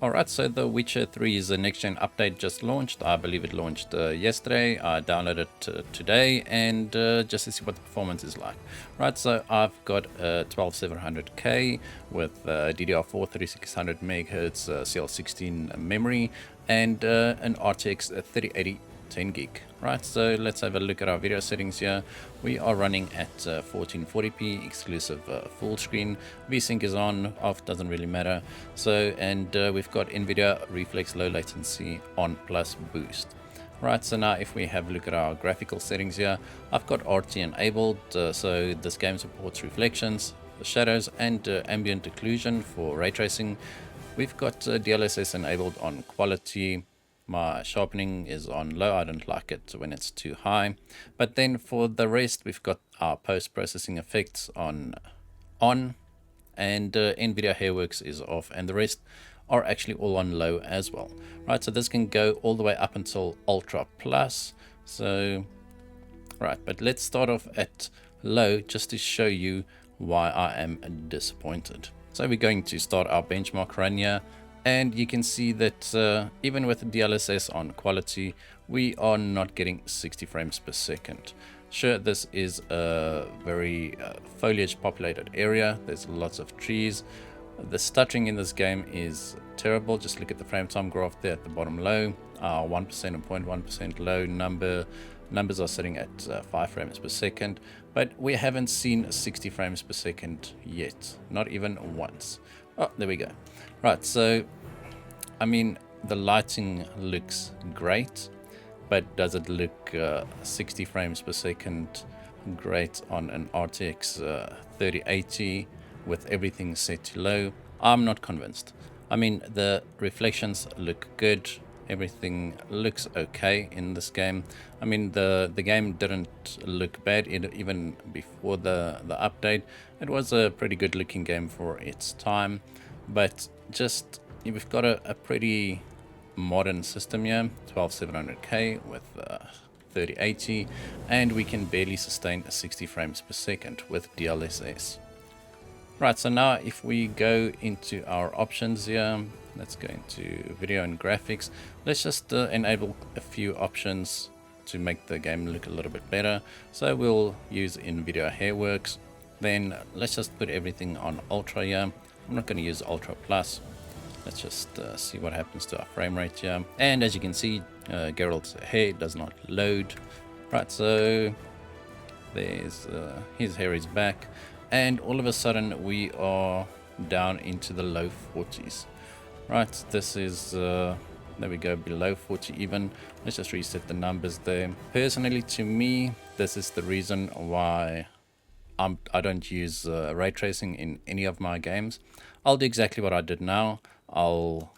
Alright, so The Witcher 3's next-gen update just launched. I believe it launched yesterday. I downloaded it today, and just to see what the performance is like. Right, so I've got a 12700K with DDR4 3600 MHz CL16 memory and an RTX 3080 10 gig. Right, so let's have a look at our video settings here. We are running at 1440p exclusive full screen. VSync is on, off, doesn't really matter. So, and we've got NVIDIA Reflex Low Latency on plus boost. Right, so now if we have a look at our graphical settings here, I've got RT enabled, so this game supports reflections, shadows, and ambient occlusion for ray tracing. We've got DLSS enabled on quality. My sharpening is on low. I don't like it when it's too high. But then for the rest, we've got our post-processing effects on, and NVIDIA Hairworks is off, and the rest are actually all on low as well. Right, so this can go all the way up until Ultra Plus. So, right, but let's start off at low just to show you why I am disappointed. So we're going to start our benchmark run here. And you can see that even with DLSS on quality, we are not getting 60 frames per second. Sure, this is a very foliage populated area. There's lots of trees. The stuttering in this game is terrible. Just look at the frame time graph there at the bottom low. 1% and 0.1% low numbers are sitting at 5 frames per second. But we haven't seen 60 frames per second yet. Not even once. Oh, there we go. Right, so, I mean, the lighting looks great, but does it look 60 frames per second great on an RTX 3080 with everything set to low? I'm not convinced. I mean, the reflections look good. Everything looks okay in this game. I mean, the game didn't look bad even before the update. It was a pretty good looking game for its time. But just, we've got a pretty modern system here, 12700K with 3080, and we can barely sustain 60 frames per second with DLSS. Right, so now if we go into our options here, let's go into video and graphics. Let's just enable a few options to make the game look a little bit better. So we'll use NVIDIA Hairworks. Then let's just put everything on Ultra here. I'm not going to use Ultra Plus. Let's just see what happens to our frame rate here. And as you can see, Geralt's hair does not load. Right, so there's his hair is back. And all of a sudden we are down into the low 40s. Right, this is, there we go, below 40 even. Let's just reset the numbers there. Personally, to me, this is the reason why I don't use ray tracing in any of my games. I'll do exactly what I did now. I'll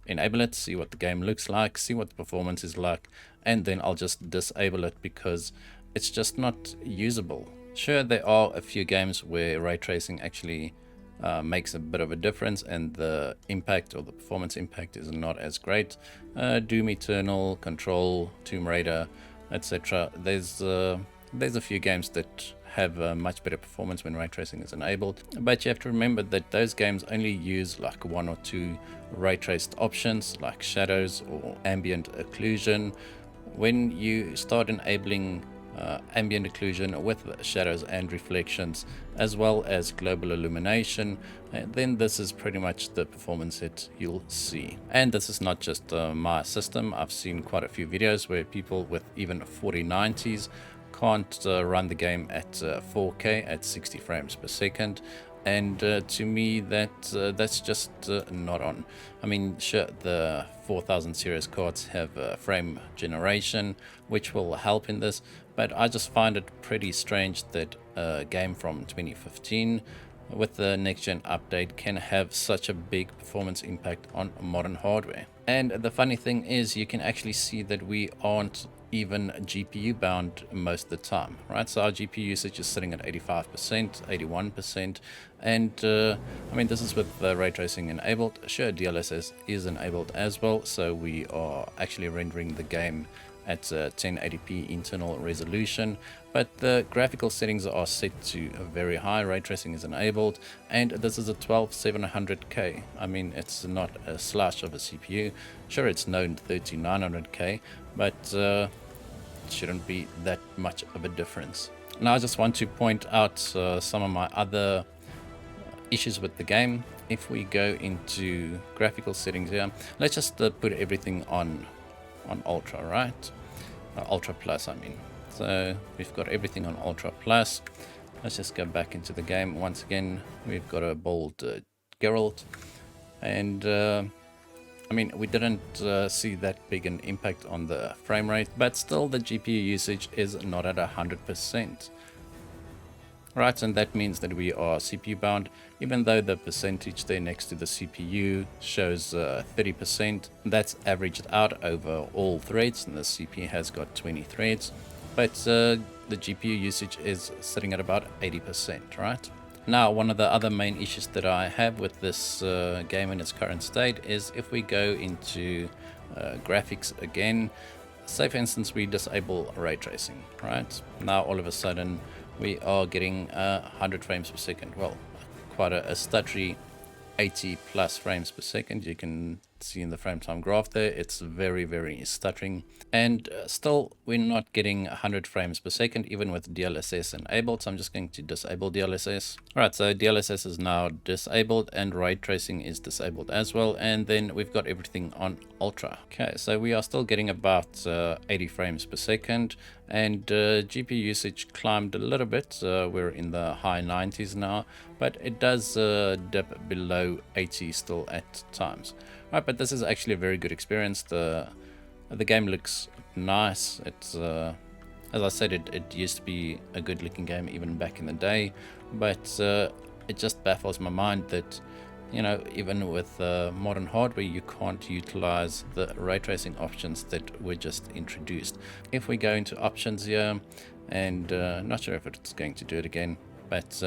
enable it, see what the game looks like, see what the performance is like, and then I'll just disable it because it's just not usable. Sure, there are a few games where ray tracing actually makes a bit of a difference and the impact or the performance impact is not as great. Doom Eternal, Control, Tomb Raider, etc. There's a few games that have much better performance when ray tracing is enabled, but you have to remember that those games only use like 1 or 2 ray traced options like shadows or ambient occlusion. When you start enabling ambient occlusion with shadows and reflections as well as global illumination, then this is pretty much the performance that you'll see. And this is not just my system. I've seen quite a few videos where people with even 4090s can't run the game at 4K at 60 frames per second, and to me that's just not on. I mean, sure, the 4000 series cards have frame generation which will help in this, but I just find it pretty strange that a game from 2015 with the next gen update can have such a big performance impact on modern hardware. And the funny thing is, you can actually see that we aren't even GPU bound most of the time, right? So our GPU usage is sitting at 85%, 81%, and I mean, this is with ray tracing enabled. Sure, DLSS is enabled as well, so we are actually rendering the game at 1080p internal resolution, but the graphical settings are set to a very high. Ray tracing is enabled, and this is a 12700K. I mean, it's not a slush of a CPU. Sure, it's known 3900K, but it shouldn't be that much of a difference. Now I just want to point out some of my other issues with the game. If we go into graphical settings here, let's just put everything on ultra, right? Ultra plus, I mean. So we've got everything on ultra plus. Let's just go back into the game. Once again, we've got a bold Geralt, and I mean, we didn't see that big an impact on the frame rate, but still the GPU usage is not at 100%. Right, and that means that we are CPU bound, even though the percentage there next to the CPU shows 30%. That's averaged out over all threads, and the CPU has got 20 threads, but the GPU usage is sitting at about 80%, right? Now, one of the other main issues that I have with this game in its current state is if we go into graphics again, say for instance we disable ray tracing, right? Now all of a sudden we are getting 100 frames per second. Well, quite a stuttery 80 plus frames per second. You can see in the frame time graph there, it's very, very stuttering. And still, we're not getting 100 frames per second, even with DLSS enabled. So I'm just going to disable DLSS. All right, so DLSS is now disabled and ray tracing is disabled as well. And then we've got everything on ultra. Okay, so we are still getting about 80 frames per second, and GPU usage climbed a little bit. We're in the high 90s now, but it does dip below 80 still at times. Right, but this is actually a very good experience. The game looks nice. It's as I said, it used to be a good looking game even back in the day, but it just baffles my mind that, you know, even with modern hardware, you can't utilize the ray tracing options that were just introduced. If we go into options here, and not sure if it's going to do it again, but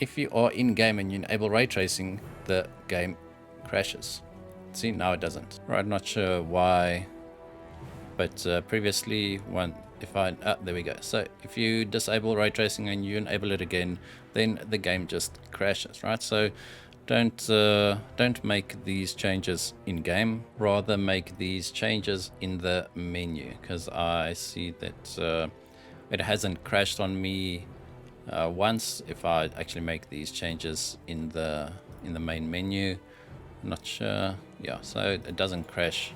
if you are in game and you enable ray tracing, the game crashes. See, now it doesn't. Right, not sure why, but previously there we go. So if you disable ray tracing and you enable it again, then the game just crashes, right? So don't make these changes in game, rather make these changes in the menu, because I see that it hasn't crashed on me once. If I actually make these changes in the main menu, I'm not sure. Yeah, so it doesn't crash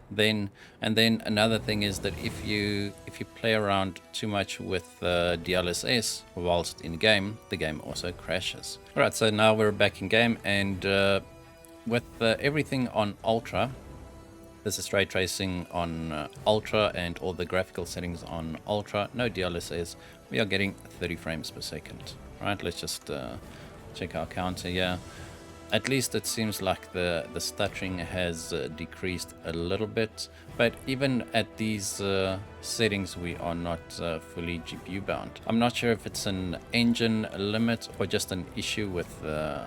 then. And then another thing is that if you play around too much with DLSS whilst in game, the game also crashes. All right, so now we're back in game, and with everything on ultra, this is ray tracing on ultra and all the graphical settings on ultra, no DLSS, we are getting 30 frames per second. All right, let's just check our counter here. At least it seems like the stuttering has decreased a little bit, but even at these settings we are not fully GPU bound. I'm not sure if it's an engine limit or just an issue with the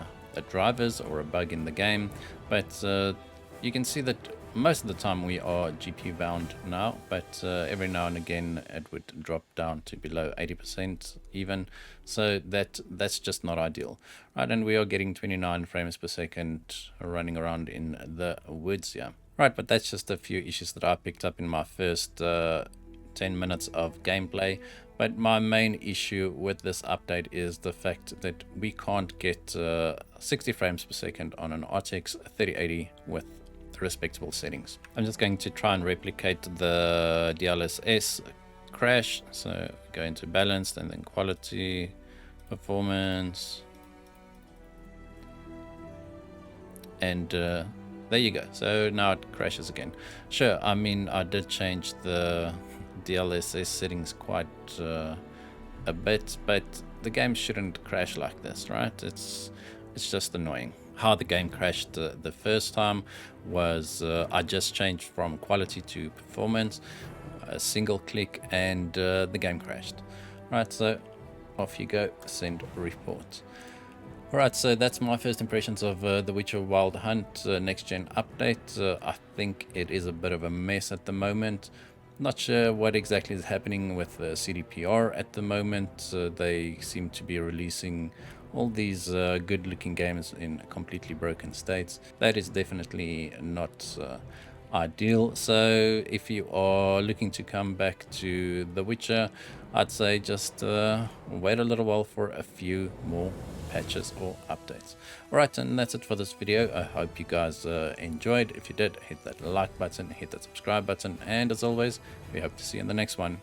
drivers or a bug in the game, but you can see that most of the time we are GPU bound now, but every now and again it would drop down to below 80% even, so that's just not ideal, right? And we are getting 29 frames per second running around in the woods here, right? But that's just a few issues that I picked up in my first 10 minutes of gameplay. But my main issue with this update is the fact that we can't get 60 frames per second on an RTX 3080 with respectable settings. I'm just going to try and replicate the DLSS crash. So go into balanced and then quality, performance, and there you go. So now it crashes again. Sure, I mean, I did change the DLSS settings quite a bit, but the game shouldn't crash like this, right? It's just annoying. How the game crashed the first time was I just changed from quality to performance, a single click, and the game crashed. Right, so off you go, send report. Alright, so that's my first impressions of The Witcher Wild Hunt next gen update. I think it is a bit of a mess at the moment. Not sure what exactly is happening with CDPR at the moment. They seem to be releasing all these good looking games in completely broken states. That is definitely not ideal. So if you are looking to come back to The Witcher, I'd say just wait a little while for a few more patches or updates. Alright, and that's it for this video. I hope you guys enjoyed. If you did, hit that like button, hit that subscribe button, and as always, we hope to see you in the next one.